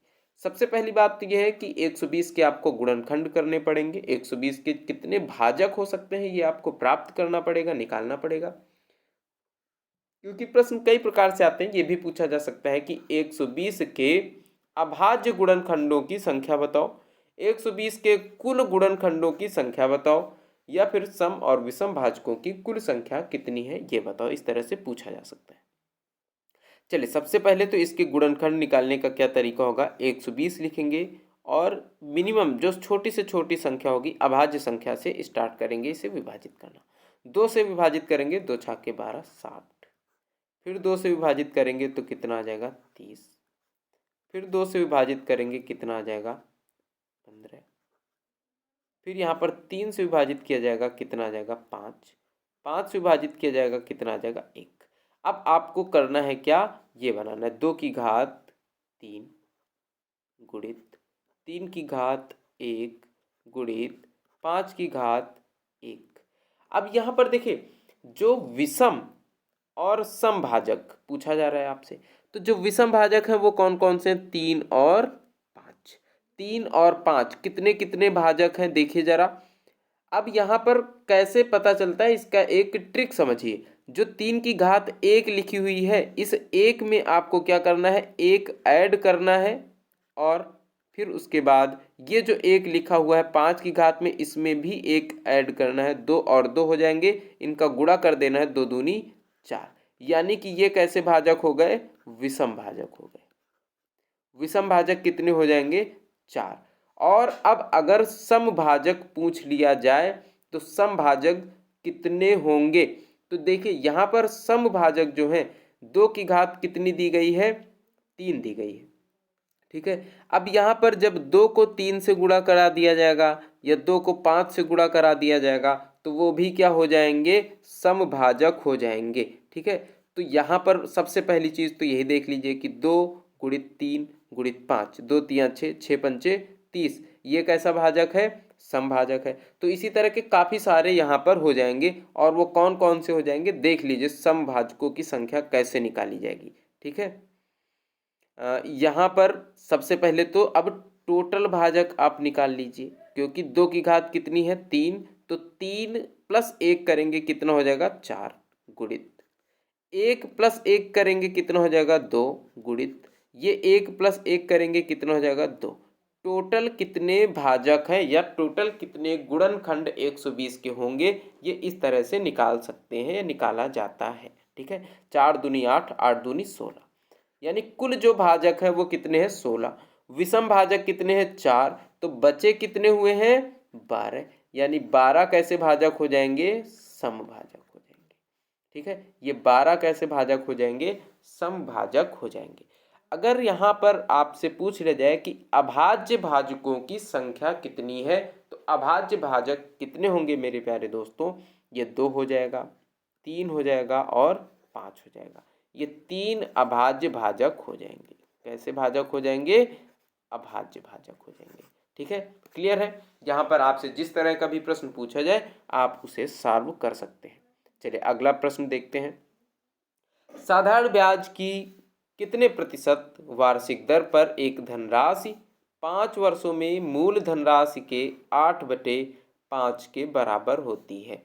सबसे पहली बात तो यह है कि 120 के आपको गुणनखंड करने पड़ेंगे। 120 के कितने भाजक हो सकते हैं ये आपको प्राप्त करना पड़ेगा, निकालना पड़ेगा, क्योंकि प्रश्न कई प्रकार से आते हैं। ये भी पूछा जा सकता है कि 120 के अभाज्य गुणनखंडों की संख्या बताओ, 120 के कुल गुणनखंडों की संख्या बताओ, या फिर सम और विषम भाजकों की कुल संख्या कितनी है ये बताओ। इस तरह से पूछा जा सकता है। चलिए सबसे पहले तो इसके गुणनखंड निकालने का क्या तरीका होगा? 120 लिखेंगे और मिनिमम जो छोटी से छोटी संख्या होगी अभाज्य संख्या से स्टार्ट करेंगे इसे विभाजित करना। 2 से विभाजित करेंगे, 2 छाके 12, 60। फिर 2 से विभाजित करेंगे तो कितना आ जाएगा? 30। फिर 2 से विभाजित करेंगे कितना आ जाएगा? 15। फिर यहाँ पर 3 से विभाजित किया जाएगा, कितना आ जाएगा? 5। 5 से विभाजित किया जाएगा, कितना आ जाएगा? 1। अब आपको करना है क्या? ये बनाना है 2 की घात 3 गुणित 3 की घात 1 गुणित 5 की घात 1। अब यहाँ पर देखिए जो विषम और समभाजक पूछा जा रहा है आपसे। तो जो विषम भाजक है वो कौन कौन से हैं? 3 और 5। 3 और 5 कितने कितने भाजक हैं देखिए जरा। अब यहाँ पर कैसे पता चलता है, इसका एक ट्रिक समझिए। जो 3 की घात 1 लिखी हुई है, इस 1 में आपको क्या करना है? 1 ऐड करना है और फिर उसके बाद ये जो 1 लिखा हुआ है 5 की घात में, इसमें भी 1 ऐड करना है। 2 और 2 हो जाएंगे, इनका गुणा कर देना है, 2 दूनी 4। यानी कि ये कैसे भाजक हो गए? विषम भाजक हो गए। विषम भाजक कितने हो जाएंगे? 4। और अब अगर समभाजक पूछ लिया जाए तो समभाजक कितने होंगे? तो देखिए यहाँ पर समभाजक जो है 2 की घात कितनी दी गई है? 3 दी गई है। ठीक है, अब यहाँ पर जब 2 को 3 से गुणा करा दिया जाएगा या 2 को 5 से गुणा करा दिया जाएगा तो वो भी क्या हो जाएंगे? समभाजक हो जाएंगे। ठीक है, तो यहाँ पर सबसे पहली चीज़ तो यही देख लीजिए कि 2 गुणित 3 गुणित 5, 2 तियाँ 6, 6 पंचे 30, ये कैसा भाजक है? समभाजक है। तो इसी तरह के काफ़ी सारे यहाँ पर हो जाएंगे और वो कौन कौन से हो जाएंगे देख लीजिए, समभाजकों की संख्या कैसे निकाली जाएगी। ठीक है, यहाँ पर सबसे पहले तो अब टोटल भाजक आप निकाल लीजिए, क्योंकि 2 की घात कितनी है? 3, तो 3 प्लस 1 करेंगे कितना हो जाएगा? 4 गुणित 1 प्लस 1 करेंगे कितना हो जाएगा? 2 गुणित ये 1 प्लस 1 करेंगे कितना हो जाएगा? 2। टोटल कितने भाजक हैं या टोटल कितने गुणनखंड 120 के होंगे, ये इस तरह से निकाल सकते हैं या निकाला जाता है। ठीक है, 4 दूनी 8, 8 दूनी 16, यानी कुल जो भाजक है वो कितने हैं? 16। विषम भाजक कितने हैं? 4। तो बचे कितने हुए हैं? 12, यानी 12 कैसे भाजक हो जाएंगे? समभाजक हो जाएंगे। ठीक है, ये 12 कैसे भाजक हो जाएंगे? समभाजक हो जाएंगे। अगर यहाँ पर आपसे पूछ लिया जाए कि अभाज्य भाजकों की संख्या कितनी है, तो अभाज्य भाजक कितने होंगे मेरे प्यारे दोस्तों? ये 2 हो जाएगा, 3 हो जाएगा और 5 हो जाएगा। ये 3 अभाज्य भाजक हो जाएंगे। कैसे भाजक हो जाएंगे? अभाज्य भाजक हो जाएंगे। ठीक है, क्लियर है? यहाँ पर आपसे जिस तरह का भी प्रश्न पूछा जाए आप उसे सॉल्व कर सकते हैं। चलिए अगला प्रश्न देखते हैं। साधारण ब्याज की कितने प्रतिशत वार्षिक दर पर एक धनराशि 5 वर्षों में मूल धनराशि के 8/5 के बराबर होती है?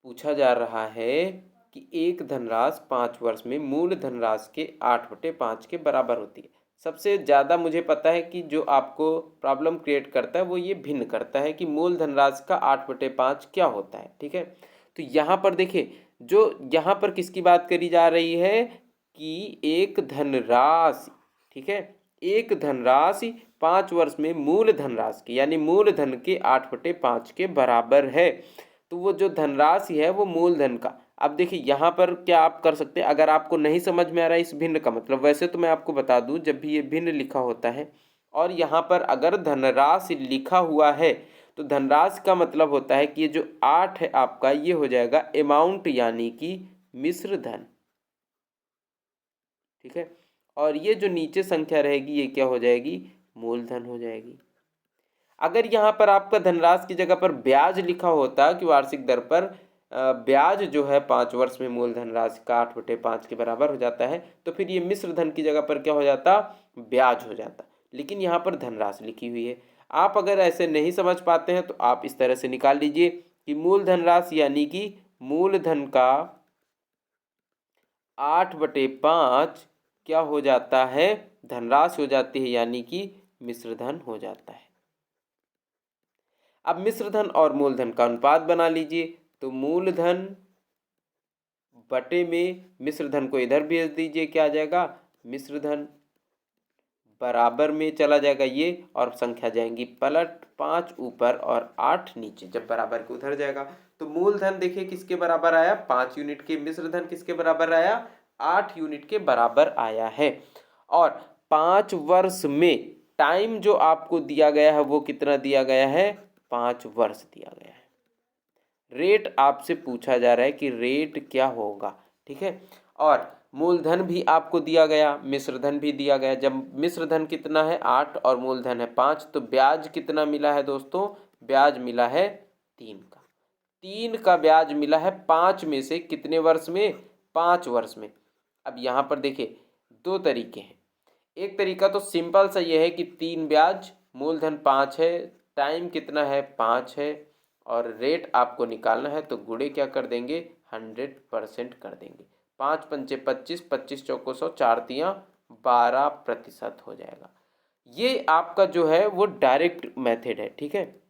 पूछा जा रहा है कि एक धनराशि 5 वर्ष में मूल धनराशि के 8/5 के बराबर होती है। सबसे ज़्यादा मुझे पता है कि जो आपको प्रॉब्लम क्रिएट करता है वो ये भिन्न करता है कि मूल धनराशि का 8/5 क्या होता है। ठीक है, तो यहाँ पर देखिए, जो यहाँ पर किसकी बात करी जा रही है कि एक धनराशि, ठीक है, एक धनराशि 5 वर्ष में मूल धनराशि की यानी मूलधन के 8/5 के बराबर है। तो वो जो धनराशि है वो मूलधन का, अब देखिए यहाँ पर क्या आप कर सकते हैं, अगर आपको नहीं समझ में आ रहा है इस भिन्न का मतलब, वैसे तो मैं आपको बता दूं जब भी ये भिन्न लिखा होता है और यहाँ पर अगर धनराशि लिखा हुआ है तो धनराशि का मतलब होता है कि ये जो 8 है आपका, ये हो जाएगा अमाउंट यानी कि मिश्र धन। ठीक है, और ये जो नीचे संख्या रहेगी ये क्या हो जाएगी? मूलधन हो जाएगी। अगर यहाँ पर आपका धनराशि की जगह पर ब्याज लिखा होता कि वार्षिक दर पर ब्याज जो है 5 वर्ष में मूल धनराशि का 8/5 के बराबर हो जाता है, तो फिर ये मिश्र धन की जगह पर क्या हो जाता? ब्याज हो जाता। लेकिन यहाँ पर धनराशि लिखी हुई है। आप अगर ऐसे नहीं समझ पाते हैं तो आप इस तरह से निकाल लीजिए कि मूल धनराशि यानी कि मूलधन का 8/5 क्या हो जाता है? धनराशि हो जाती है, यानी कि मिश्र धन हो जाता है। अब मिश्रधन और मूलधन का अनुपात बना लीजिए, तो मूलधन बटे में मिश्रधन को इधर भेज दीजिए, क्या आ जाएगा? मिश्रधन बराबर में चला जाएगा ये और संख्या जाएंगी पलट, 5 ऊपर और 8 नीचे। जब बराबर के उधर जाएगा तो मूलधन देखिए किसके बराबर आया? 5 यूनिट के। मिश्रधन किसके बराबर आया? 8 यूनिट के बराबर आया है। और 5 वर्ष में टाइम जो आपको दिया गया है वो कितना दिया गया है? 5 वर्ष दिया गया है। रेट आपसे पूछा जा रहा है कि रेट क्या होगा। ठीक है, और मूलधन भी आपको दिया गया, मिश्रधन भी दिया गया। जब मिश्रधन कितना है? 8 और मूलधन है 5, तो ब्याज कितना मिला है दोस्तों? ब्याज मिला है 3 का। 3 का ब्याज मिला है 5 में से कितने वर्ष में, 5 वर्ष में। अब यहाँ पर देखिए 2 तरीके हैं। एक तरीका तो सिंपल सा ये है कि 3 ब्याज, मूलधन 5 है, टाइम कितना है 5 है, और रेट आपको निकालना है तो गुणे क्या कर देंगे 100% कर देंगे। 5 पंचे 25, 25 चौको 100, 4 तियाँ 12% हो जाएगा। ये आपका जो है वो डायरेक्ट मेथड है, ठीक है।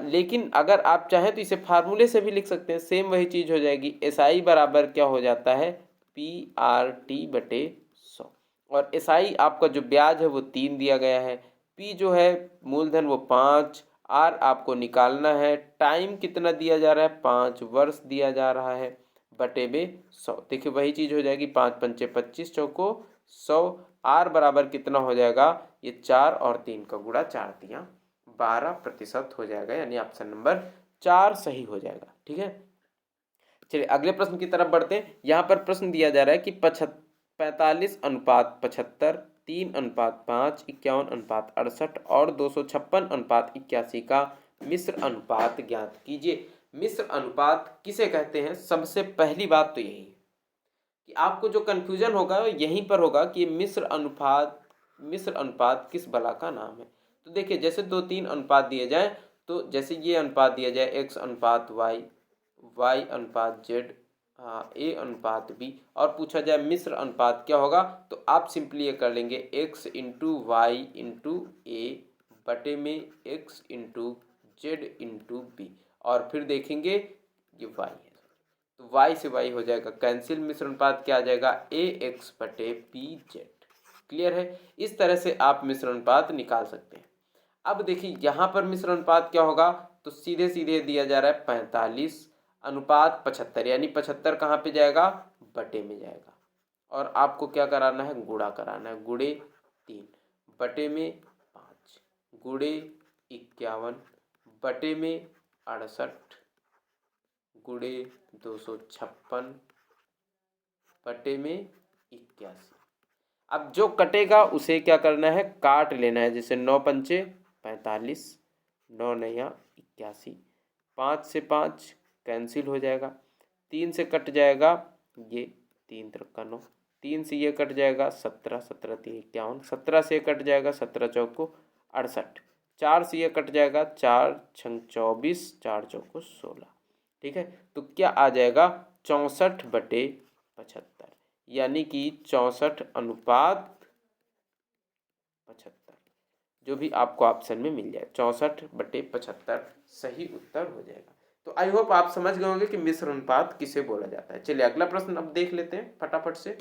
लेकिन अगर आप चाहें तो इसे फार्मूले से भी लिख सकते हैं, सेम वही चीज़ हो जाएगी। SI बराबर क्या हो जाता है PRT/100, और SI आपका जो ब्याज है वो 3 दिया गया है, P जो है मूलधन वो 5, R आपको निकालना है, टाइम कितना दिया जा रहा है 5 वर्ष दिया जा रहा है, बटे में 100। देखिए वही चीज़ हो जाएगी, 5 पंचे 25 चौको 100, R बराबर कितना हो जाएगा, ये 4 और 3 का गुणा, 4 तियाँ 12% हो जाएगा, यानी ऑप्शन नंबर 4 सही हो जाएगा, ठीक है। चलिए अगले प्रश्न की तरफ बढ़ते हैं। यहाँ पर प्रश्न दिया जा रहा है कि 45:75, 3:5, 51:68 और 256:81 का मिश्र अनुपात ज्ञात कीजिए। मिश्र अनुपात किसे कहते हैं? सबसे पहली बात तो यही है कि आपको जो कन्फ्यूजन होगा यहीं पर होगा कि मिश्र अनुपात किस बला का नाम है। तो देखिए जैसे 2-3 अनुपात दिए जाए, तो जैसे ये अनुपात दिया जाए X/Y, Y/Z, A अनुपात B, और पूछा जाए मिश्र अनुपात क्या होगा, तो आप सिंपली ये कर लेंगे X/Y/A बटे में X/Z/B, और फिर देखेंगे ये Y है तो Y से Y हो जाएगा कैंसिल, मिश्र अनुपात क्या आ जाएगा AX/PZ। क्लियर है? इस तरह से आप मिश्र अनुपात निकाल सकते हैं। अब देखिए यहाँ पर मिश्र अनुपात क्या होगा, तो सीधे सीधे दिया जा रहा है 45:75, यानी 75 कहाँ पे जाएगा, बटे में जाएगा, और आपको क्या कराना है, गुणा कराना है, गुणे 3 बटे में 5 गुणे 51 बटे में 68 गुणे 256 बटे में 81। अब जो कटेगा उसे क्या करना है, काट लेना है। जैसे 9 पंचे 45, 9 नया 81, 5 से 5 कैंसिल हो जाएगा, 3 से कट जाएगा ये 3 त्रिका 9, 3 से ये कट जाएगा 17, 17 3 51, 17 से कट जाएगा 17 चौको 68, 4 से ये कट जाएगा 4 छंग 24, 4 चौको 16, ठीक है। तो क्या आ जाएगा 64/75, यानी कि 64:75, जो भी आपको ऑप्शन में मिल जाए 64/75 सही उत्तर हो जाएगा। तो आई होप आप समझ गए होंगे कि मिश्र अनुपात किसे बोला जाता है। चलिए अगला प्रश्न अब देख लेते हैं फटाफट से।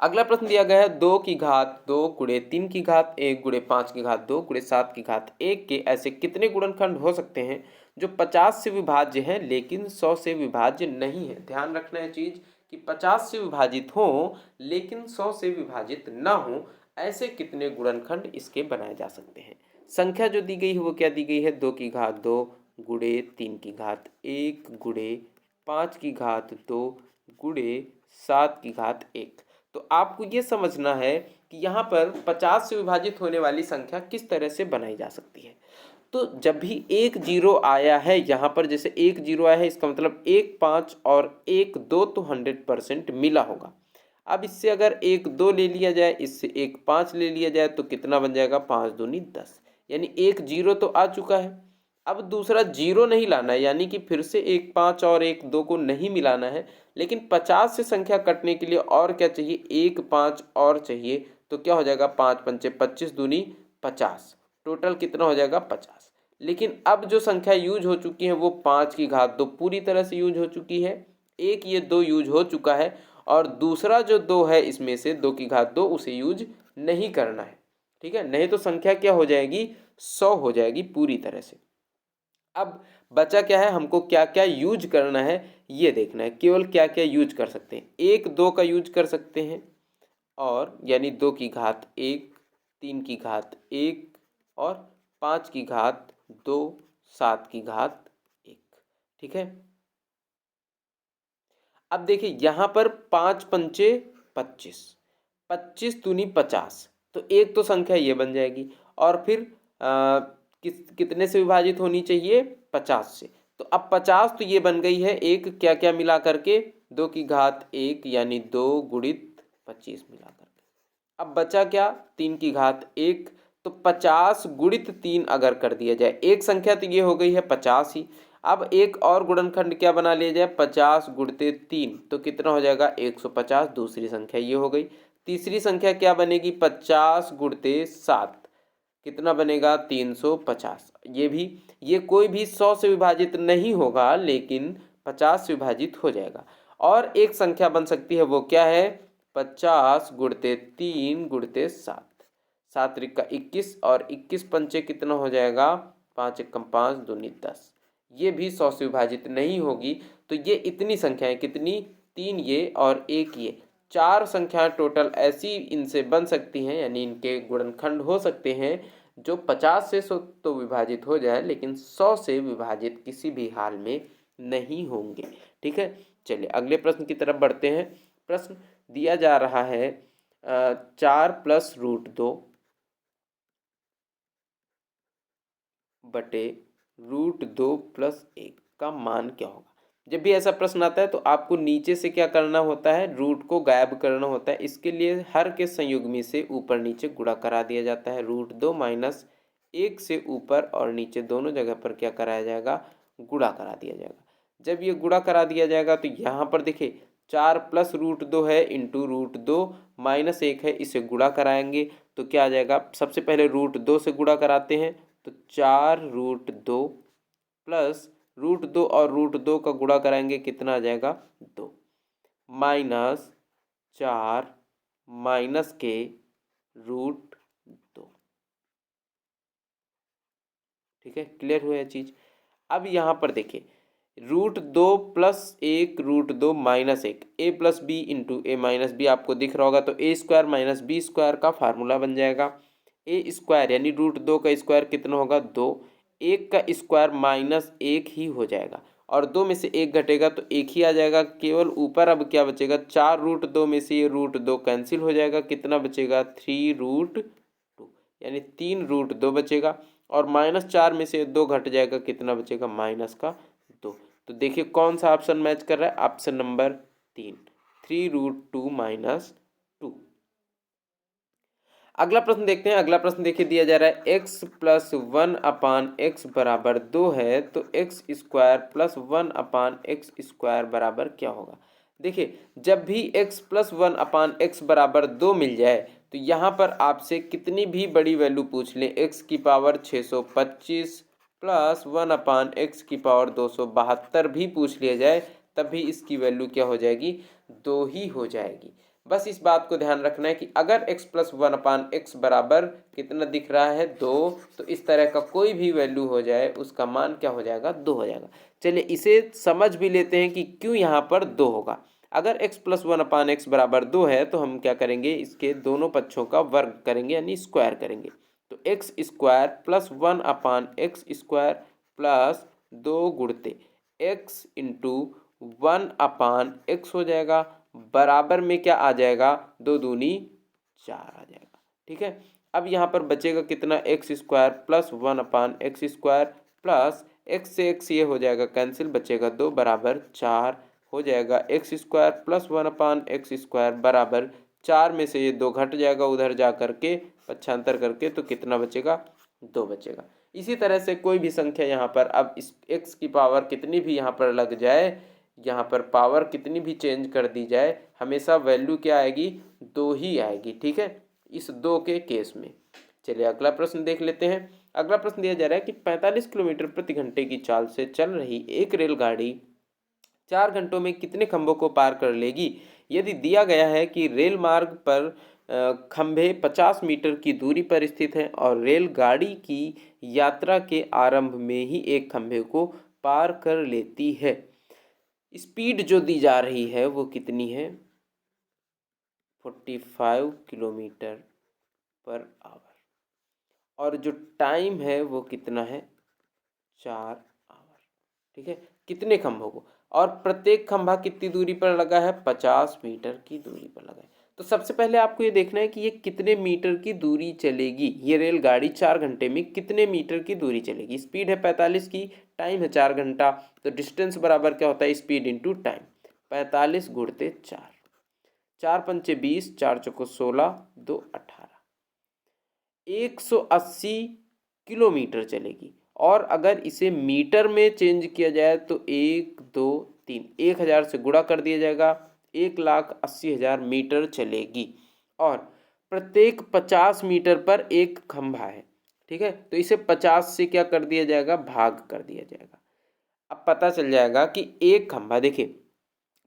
अगला प्रश्न दिया गया है 2 की घात 2 गुणे 3 की घात 1 गुणे 5 की घात 2 गुणे 7 की घात 1 के ऐसे कितने गुणनखंड हो सकते हैं जो 50 से विभाज्य हैं लेकिन 100 से विभाज्य नहीं है। ध्यान रखना है चीज कि 50 से विभाजित हो लेकिन 100 से विभाजित ना हो, ऐसे कितने गुणनखंड इसके बनाए जा सकते हैं। संख्या जो दी गई है वो क्या दी गई है, 2 की घात 2 गुणे 3 की घात 1 गुणे 5 की घात 2 गुणे 7 की घात 1। तो आपको ये समझना है कि यहाँ पर 50 से विभाजित होने वाली संख्या किस तरह से बनाई जा सकती है। तो जब भी एक जीरो आया है यहाँ पर, जैसे एक जीरो आया है इसका मतलब 1 5 और 1 2 तो 100% मिला होगा। अब इससे अगर 1 2 ले लिया जाए, इससे 1 5 ले लिया जाए तो कितना बन जाएगा, 5 दूनी 10, यानी 1 जीरो तो आ चुका है। अब दूसरा जीरो नहीं लाना है, यानी कि फिर से 1 5 और 1 2 को नहीं मिलाना है, लेकिन 50 से संख्या कटने के लिए और क्या चाहिए, 1 5 और चाहिए। तो क्या हो जाएगा, 5 पंचे 25 दूनी 50, टोटल कितना हो जाएगा 50। लेकिन अब जो संख्या यूज हो चुकी है वो 5 की घात 2 पूरी तरह से यूज हो चुकी है, एक ये 2 यूज हो चुका है, और दूसरा जो 2 है इसमें से 2 की घात 2 उसे यूज नहीं करना है, ठीक है। नहीं तो संख्या क्या हो जाएगी, 100 हो जाएगी पूरी तरह से। अब बचा क्या है, हमको क्या क्या यूज करना है ये देखना है। केवल क्या क्या यूज कर सकते हैं, 1 2 का यूज कर सकते हैं, और यानी 2 की घात 1, 3 की घात 1 और 5 की घात 2, 7 की घात 1, ठीक है। अब देखिए यहाँ पर 5 पंचे 25, 25 दूनी 50, तो एक तो संख्या ये बन जाएगी, और फिर कितने से विभाजित होनी चाहिए, 50 से। तो अब 50 तो ये बन गई है एक क्या क्या मिला करके 2 की घात 1 यानी 2 गुणित 25 मिला करके। अब बचा क्या 3 की घात 1, तो 50 गुणित 3 अगर कर दिया जाए, एक संख्या तो ये हो गई है 50 ही। अब एक और गुणनखंड क्या बना लिया जाए 50 गुणित 3, तो कितना हो जाएगा 150, दूसरी संख्या ये हो गई। तीसरी संख्या क्या बनेगी 50 गुणित 7, कितना बनेगा 350। ये भी, ये कोई भी 100 से विभाजित नहीं होगा लेकिन 50 से विभाजित हो जाएगा। और एक संख्या बन सकती है वो क्या है 50 गुणित 3 गुणित 7, 7 त्रिका 21 और 21 पंचे कितना हो जाएगा 5 एकम 5 दूनी 10। ये भी 100 से विभाजित नहीं होगी। तो ये इतनी संख्याएं कितनी, 3 ये और 1 ये, 4 संख्याएं टोटल ऐसी इनसे बन सकती हैं, यानी इनके गुणनखंड हो सकते हैं जो 50 से तो विभाजित हो जाए लेकिन 100 से विभाजित किसी भी हाल में नहीं होंगे। ठीक है, चलिए अगले प्रश्न की तरफ बढ़ते हैं। प्रश्न दिया जा रहा है 4 प्लस रूट 2 बटे रूट 2 प्लस 1 का मान क्या होगा। जब भी ऐसा प्रश्न आता है तो आपको नीचे से क्या करना होता है, रूट को गायब करना होता है। इसके लिए हर के संयुग्मी से ऊपर नीचे गुणा करा दिया जाता है। रूट 2 माइनस 1 से ऊपर और नीचे दोनों जगह पर क्या कराया जाएगा, गुणा करा दिया जाएगा। जब ये गुणा करा दिया जाएगा तो यहाँ पर देखिए 4 प्लस रूट 2 है इंटू रूट 2 माइनस 1 है, इसे गुणा कराएंगे तो क्या आ जाएगा, सबसे पहले रूट 2 से गुणा कराते हैं तो 4 रूट 2 प्लस रूट 2 और रूट 2 का गुणा कराएंगे कितना आ जाएगा 2 माइनस 4 माइनस के रूट 2। ठीक है, क्लियर हुआ यह चीज। अब यहाँ पर देखिए रूट 2 प्लस 1 रूट 2 माइनस 1, ए प्लस बी इंटू ए माइनस बी आपको दिख रहा होगा, तो ए स्क्वायर माइनस बी स्क्वायर का फार्मूला बन जाएगा। ए स्क्वायर यानी रूट 2 का स्क्वायर कितना होगा 2, 1 का स्क्वायर माइनस 1 ही हो जाएगा और 2 में से 1 घटेगा तो 1 ही आ जाएगा, केवल ऊपर अब क्या बचेगा 4 रूट 2 में से ये रूट 2 कैंसिल हो जाएगा, कितना बचेगा 3 रूट 2 यानी 3 रूट 2 बचेगा और माइनस 4 में से 2 घट जाएगा, कितना बचेगा माइनस का 2। तो देखिए कौन सा ऑप्शन मैच कर रहा है, ऑप्शन नंबर 3, 3 रूट 2 माइनस 2। अगला प्रश्न देखते हैं। अगला प्रश्न देखिए दिया जा रहा है x प्लस 1 अपान एक्स बराबर 2 है तो x square plus 1 upon x square बराबर क्या होगा। देखिए जब भी x प्लस 1 अपान एक्स बराबर 2 मिल जाए तो यहाँ पर आपसे कितनी भी बड़ी वैल्यू पूछ लें, x की पावर 625 प्लस 1 अपान एक्स की पावर 272 भी पूछ लिया जाए तब भी इसकी वैल्यू क्या हो जाएगी 2 ही हो जाएगी। बस इस बात को ध्यान रखना है कि अगर x प्लस 1 अपान एक्स बराबर कितना दिख रहा है 2, तो इस तरह का कोई भी वैल्यू हो जाए उसका मान क्या हो जाएगा 2 हो जाएगा। चलिए इसे समझ भी लेते हैं कि क्यों यहाँ पर 2 होगा। अगर x प्लस 1 अपान एक्स बराबर 2 है तो हम क्या करेंगे, इसके दोनों पक्षों का वर्ग करेंगे यानी स्क्वायर करेंगे। तो x square plus 1 upon x square plus 2 गुणते एक्स इंटू 1 अपान एक्स हो जाएगा, बराबर में क्या आ जाएगा 2 दूनी 4 आ जाएगा। ठीक है, अब यहाँ पर बचेगा कितना x square plus 1 upon x square plus x से एक्स ये हो जाएगा कैंसिल, बचेगा 2 बराबर 4 हो जाएगा। X square plus 1 upon x square बराबर 4 में से ये 2 घट जाएगा उधर जा करके पक्षांतर करके, तो कितना बचेगा 2 बचेगा। इसी तरह से कोई भी संख्या यहाँ पर अब इस x की पावर कितनी भी यहाँ पर लग जाए, यहाँ पर पावर कितनी भी चेंज कर दी जाए, हमेशा वैल्यू क्या आएगी 2 ही आएगी। ठीक है, इस 2 के केस में। चलिए अगला प्रश्न देख लेते हैं। अगला प्रश्न दिया जा रहा है कि 45 किलोमीटर प्रति घंटे की चाल से चल रही एक रेलगाड़ी 4 घंटों में कितने खंभों को पार कर लेगी। यदि दिया गया है कि रेल मार्ग पर खंभे 50 मीटर की दूरी पर स्थित हैं और रेलगाड़ी की यात्रा के आरंभ में ही एक खंभे को पार कर लेती है, स्पीड जो दी जा रही है वो कितनी है 45 किलोमीटर पर आवर और जो टाइम है वो कितना है 4 आवर। ठीक है, कितने खंभों को, और प्रत्येक खंभा कितनी दूरी पर लगा है, 50 मीटर की दूरी पर लगा है। तो सबसे पहले आपको ये देखना है कि ये कितने मीटर की दूरी चलेगी, ये रेलगाड़ी 4 घंटे में कितने मीटर की दूरी चलेगी। स्पीड है 45 की, टाइम है 4 घंटा, तो डिस्टेंस बराबर क्या होता है, स्पीड इंटू टाइम। 45 गुणते 4, 4 पंचे 20, 4 चौको 16, 2 18, 180 किलोमीटर चलेगी। और अगर इसे मीटर में चेंज किया जाए तो 1 2 3, 1000 से गुणा कर दिया जाएगा, 1,80,000 मीटर चलेगी। और प्रत्येक 50 मीटर पर एक खंभा है, ठीक है, तो इसे 50 से क्या कर दिया जाएगा, भाग कर दिया जाएगा। अब पता चल जाएगा कि एक खंभा, देखिए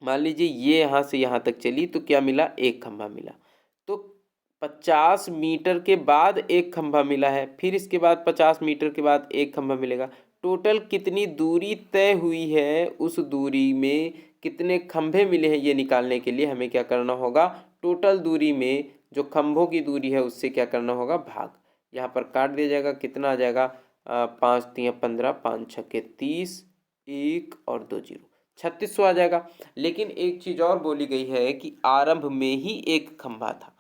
मान लीजिए ये यहाँ से यहाँ तक चली तो क्या मिला, एक खंभा मिला। तो 50 मीटर के बाद एक खंभा मिला है, फिर इसके बाद 50 मीटर के बाद एक खंभा मिलेगा। टोटल कितनी दूरी तय हुई है, उस दूरी में कितने खंभे मिले हैं, ये निकालने के लिए हमें क्या करना होगा, टोटल दूरी में जो खंभों की दूरी है उससे क्या करना होगा, भाग। यहाँ पर काट दिया जाएगा, कितना आ जाएगा, 5 तिया 15, 5 छक्के 30, 1 और 2 जीरो, 3600 आ जाएगा। लेकिन एक चीज़ और बोली गई है कि आरंभ में ही एक खंभा था,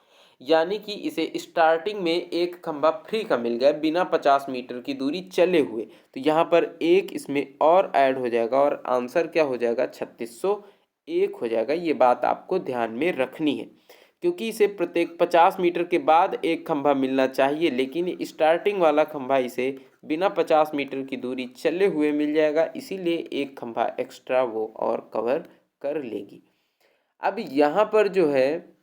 यानी कि इसे स्टार्टिंग में एक खंभा फ्री का मिल गया बिना 50 मीटर की दूरी चले हुए। तो यहाँ पर एक इसमें और ऐड हो जाएगा और आंसर क्या हो जाएगा, 3601 हो जाएगा। ये बात आपको ध्यान में रखनी है, क्योंकि इसे प्रत्येक 50 मीटर के बाद एक खंभा मिलना चाहिए, लेकिन स्टार्टिंग वाला खंभा इसे बिना 50 मीटर की दूरी चले हुए मिल जाएगा, इसीलिए एक खंभा एक्स्ट्रा वो और कवर कर लेगी। अब यहाँ पर जो है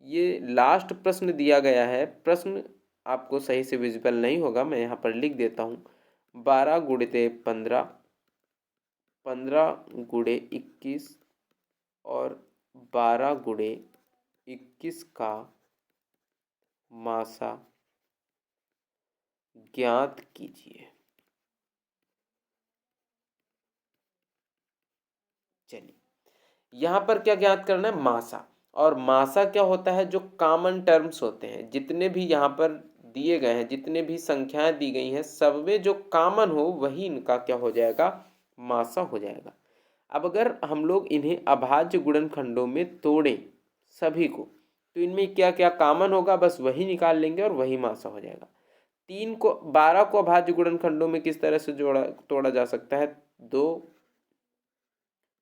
ये लास्ट प्रश्न दिया गया है, प्रश्न आपको सही से विजिबल नहीं होगा, मैं यहाँ पर लिख देता हूँ। 12 गुणिते 15, 15 गुणे 21 और 12 गुणे 21 का मासा ज्ञात कीजिए। चलिए यहाँ पर क्या ज्ञात करना है, मासा। और मासा क्या होता है, जो कॉमन टर्म्स होते हैं, जितने भी यहाँ पर दिए गए हैं, जितने भी संख्याएं दी गई हैं, सब में जो कॉमन हो वही इनका क्या हो जाएगा, मासा हो जाएगा। अब अगर हम लोग इन्हें अभाज्य गुणनखंडों में तोड़ें सभी को, तो इनमें क्या क्या कॉमन होगा, बस वही निकाल लेंगे और वही मासा हो जाएगा। 12 को अभाज्य गुणनखंडों में किस तरह से तोड़ा जा सकता है, 2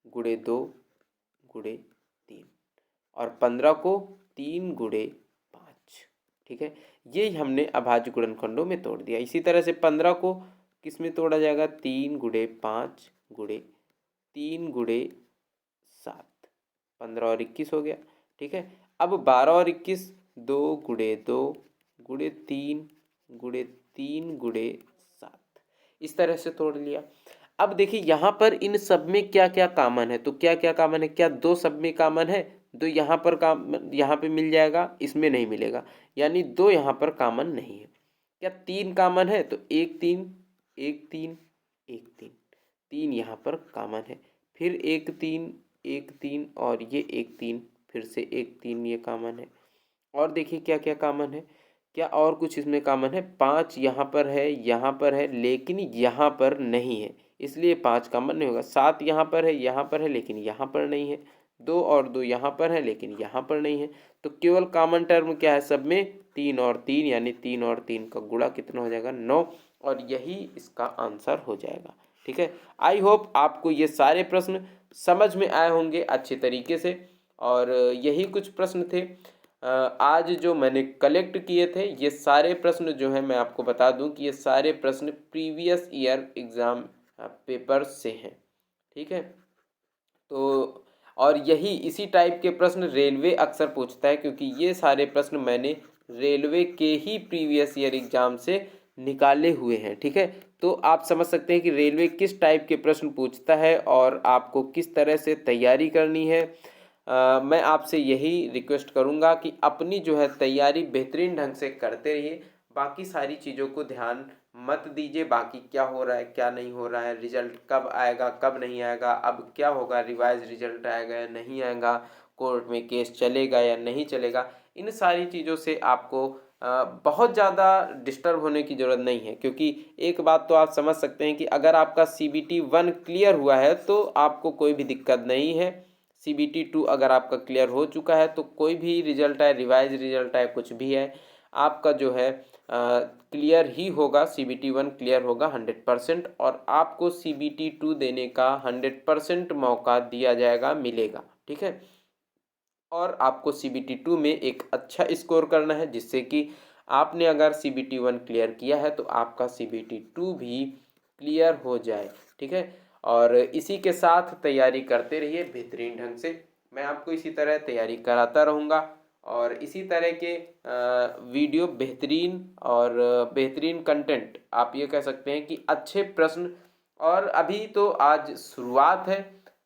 गुणे 2 गुणे 3, और 15 को 3 गुणे 5, ठीक है। ये हमने अभाज्य गुणनखंडों में तोड़ दिया। इसी तरह से 15 को किस में तोड़ा जाएगा, 3 गुणे 5 गुणे 3 गुणे 7, 15 और 21 हो गया, ठीक है। अब 12 और 21, 2 गुणे 2 गुणे 3 गुणे 3 गुणे 7, इस तरह से तोड़ लिया। अब देखिए यहाँ पर इन सब में क्या क्या कॉमन है, तो क्या क्या कॉमन है, क्या 2 सब में कॉमन है, 2 यहाँ पर यहाँ पे मिल जाएगा, इसमें नहीं मिलेगा, यानी 2 यहाँ पर कॉमन नहीं है। क्या 3 कॉमन है, तो 1 3 1 3 1 3, 3 यहाँ पर कॉमन है, फिर 1 3 1 3 और ये 1 3, फिर से 1 3, ये कॉमन है। और देखिए क्या क्या कॉमन है, क्या और कुछ इसमें कॉमन है, 5 यहाँ पर है लेकिन यहाँ पर नहीं है, इसलिए 5 कॉमन नहीं होगा। 7 यहाँ पर है लेकिन यहाँ पर नहीं है। 2 और 2 यहाँ पर है लेकिन यहाँ पर नहीं है। तो केवल कॉमन टर्म क्या है सब में, 3 और 3, यानी 3 और 3 का गुणा कितना हो जाएगा, 9, और यही इसका आंसर हो जाएगा, ठीक है। आई होप आपको ये सारे प्रश्न समझ में आए होंगे अच्छे तरीके से, और यही कुछ प्रश्न थे आज जो मैंने कलेक्ट किए थे। ये सारे प्रश्न जो हैं, मैं आपको बता दूं कि ये सारे प्रश्न प्रीवियस ईयर एग्ज़ाम पेपर से हैं, ठीक है। तो और यही इसी टाइप के प्रश्न रेलवे अक्सर पूछता है, क्योंकि ये सारे प्रश्न मैंने रेलवे के ही प्रीवियस ईयर एग्ज़ाम से निकाले हुए हैं, ठीक है। तो आप समझ सकते हैं कि रेलवे किस टाइप के प्रश्न पूछता है और आपको किस तरह से तैयारी करनी है। मैं आपसे यही रिक्वेस्ट करूंगा कि अपनी जो है तैयारी बेहतरीन ढंग से करते रहिए, बाकी सारी चीज़ों को ध्यान मत दीजिए, बाकी क्या हो रहा है क्या नहीं हो रहा है, रिजल्ट कब आएगा कब नहीं आएगा, अब क्या होगा, रिवाइज रिजल्ट आएगा या नहीं आएगा, कोर्ट में केस चलेगा या नहीं चलेगा, इन सारी चीज़ों से आपको बहुत ज़्यादा डिस्टर्ब होने की ज़रूरत नहीं है, क्योंकि एक बात तो आप समझ सकते हैं कि अगर आपका CBT 1 क्लियर हुआ है तो आपको कोई भी दिक्कत नहीं है। CBT 2 अगर आपका क्लियर हो चुका है तो कोई भी रिजल्ट है, रिवाइज रिजल्ट है, कुछ भी है, आपका जो है क्लियर ही होगा। CBT 1 क्लियर होगा 100%, और आपको CBT 2 देने का 100% मौका दिया जाएगा, मिलेगा। ठीक है, और आपको CBT 2 में एक अच्छा स्कोर करना है, जिससे कि आपने अगर CBT 1 क्लियर किया है तो आपका CBT 2 भी क्लियर हो जाए। ठीक है, और इसी के साथ तैयारी करते रहिए बेहतरीन ढंग से। मैं आपको इसी तरह तैयारी कराता रहूँगा, और इसी तरह के वीडियो बेहतरीन और बेहतरीन कंटेंट, आप ये कह सकते हैं कि अच्छे प्रश्न। और अभी तो आज शुरुआत है,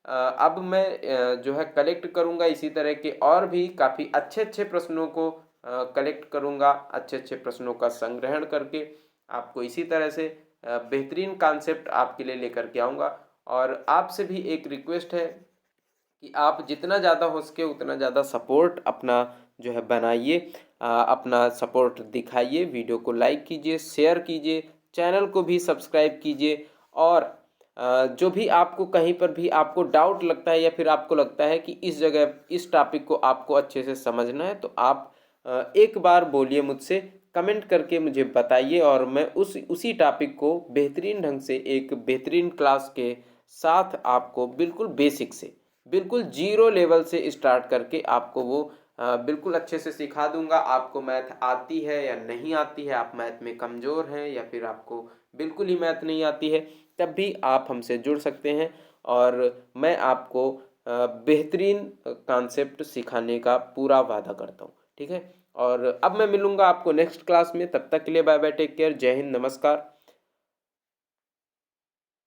अब मैं जो है कलेक्ट करूँगा इसी तरह के और भी काफ़ी अच्छे अच्छे प्रश्नों को कलेक्ट करूँगा, अच्छे अच्छे प्रश्नों का संग्रहण करके आपको इसी तरह से बेहतरीन कॉन्सेप्ट आपके लिए लेकर के आऊँगा। और आपसे भी एक रिक्वेस्ट है कि आप जितना ज़्यादा हो सके उतना ज़्यादा सपोर्ट अपना जो है बनाइए, अपना सपोर्ट दिखाइए, वीडियो को लाइक कीजिए, शेयर कीजिए, चैनल को भी सब्सक्राइब कीजिए। और जो भी आपको कहीं पर भी आपको डाउट लगता है, या फिर आपको लगता है कि इस जगह इस टॉपिक को आपको अच्छे से समझना है, तो आप एक बार बोलिए मुझसे, कमेंट करके मुझे बताइए, और मैं उसी टॉपिक को बेहतरीन ढंग से एक बेहतरीन क्लास के साथ आपको बिल्कुल बेसिक से, बिल्कुल जीरो लेवल से स्टार्ट करके आपको वो बिल्कुल अच्छे से सिखा दूंगा। आपको मैथ आती है या नहीं आती है, आप मैथ में कमज़ोर हैं या फिर आपको बिल्कुल ही मैथ नहीं आती है, तब भी आप हमसे जुड़ सकते हैं, और मैं आपको बेहतरीन कॉन्सेप्ट सिखाने का पूरा वादा करता हूँ। ठीक है, और अब मैं मिलूँगा आपको नेक्स्ट क्लास में, तब तक के लिए बाय बाय, टेक केयर, जय हिंद, नमस्कार।